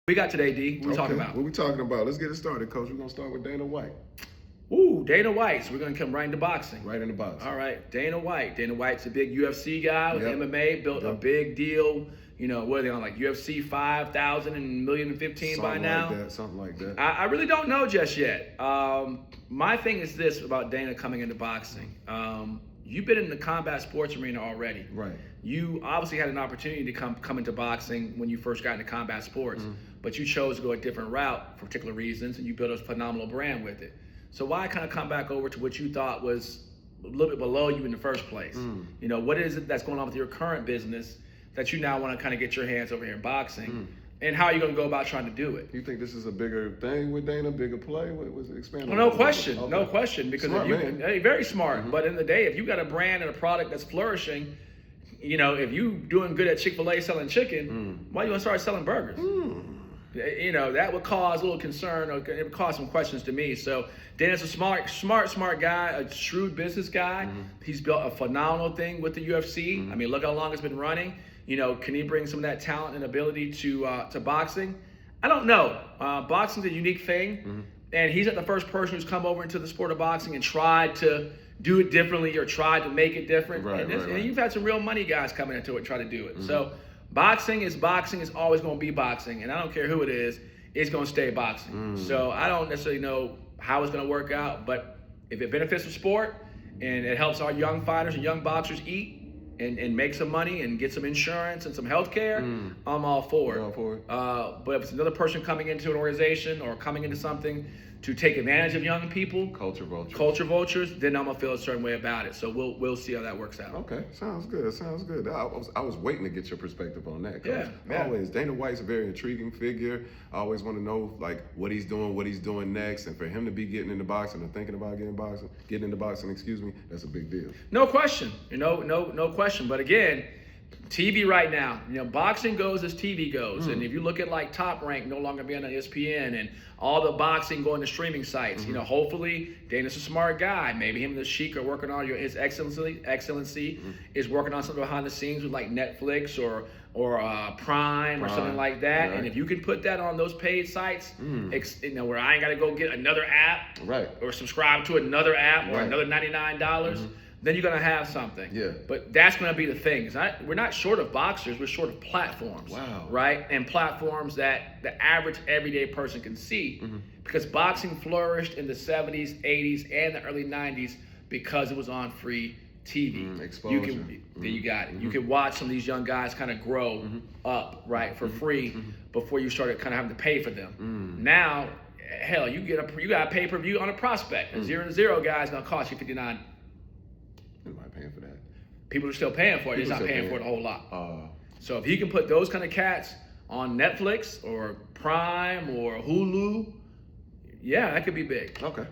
We got today, D. What we talking about? What we talking about? Let's get it started, Coach. We're going to start with Dana White. Ooh, Dana White. So we're going to come right into boxing. Right into boxing. All right, Dana White. Dana White's a big UFC guy with Yep. MMA, built a big deal. You know, what are they on, like UFC 5,000 and million and 15 by now? Something like that. I really don't know just yet. My thing is this about Dana coming into boxing. You've been in the combat sports arena already. Right. You obviously had an opportunity to come into boxing when you first got into combat sports, but you chose to go a different route for particular reasons, and you built a phenomenal brand with it. So why kind of come back over to what you thought was a little bit below you in the first place? You know, what is it that's going on with your current business that you now want to kind of get your hands over here in boxing? And how are you going to go about trying to do it? You think this is a bigger thing with Dana, bigger play? What was it expanding? Well, no question, Okay. no question. Because Smart if you, man. hey, very smart. But in the day, if you got a brand and a product that's flourishing, you know, if you doing good at Chick-fil-A selling chicken, why you want to start selling burgers? You know, that would cause a little concern, or it would cause some questions to me. So Dana's a smart guy, a shrewd business guy. He's built a phenomenal thing with the UFC. I mean, look how long it's been running. You know, can he bring some of that talent and ability to boxing? I don't know. Boxing's a unique thing, and he's not the first person who's come over into the sport of boxing and tried to do it differently or tried to make it different. And you've had some real money guys coming into it and try to do it. So boxing is always going to be boxing, and I don't care who it is, it's going to stay boxing. So I don't necessarily know how it's going to work out, but if it benefits the sport and it helps our young fighters and young boxers eat and make some money and get some insurance and some health care, I'm all for it. You're all for it. But if it's another person coming into an organization or coming into something to take advantage of young people, culture vultures, then I'm gonna feel a certain way about it. So we'll see how that works out. Okay, sounds good. I was waiting to get your perspective on that, Coach. Yeah. Always, Dana White's a very intriguing figure. I always want to know like what he's doing next, and for him to be getting into boxing or thinking about getting into boxing, that's a big deal. No question. You know, no question. But again, TV right now, you know, boxing goes as TV goes. And if you look at like Top Rank no longer being on ESPN and all the boxing going to streaming sites, you know, hopefully Dana's a smart guy. Maybe him and the Sheik are working on his excellency is working on something behind the scenes with like Netflix or Prime or something like that. Right. And if you can put that on those paid sites, you know, where I ain't got to go get another app or subscribe to another app or another $99, then you're going to have something. Yeah. But that's going to be the thing. We're not short of boxers, we're short of platforms. Wow. Right? And platforms that the average everyday person can see. Because boxing flourished in the 70s, 80s, and the early 90s because it was on free TV. Exposure. There you got it. You can watch some of these young guys kind of grow up, right, for free before you started kind of having to pay for them. Now, hell, you got a pay-per-view on a prospect. A 0-0 guy is going to cost you $59. Nobody paying for that. People are still paying for it. They're not paying for it a whole lot. So if he can put those kind of cats on Netflix or Prime or Hulu, yeah, that could be big. Okay.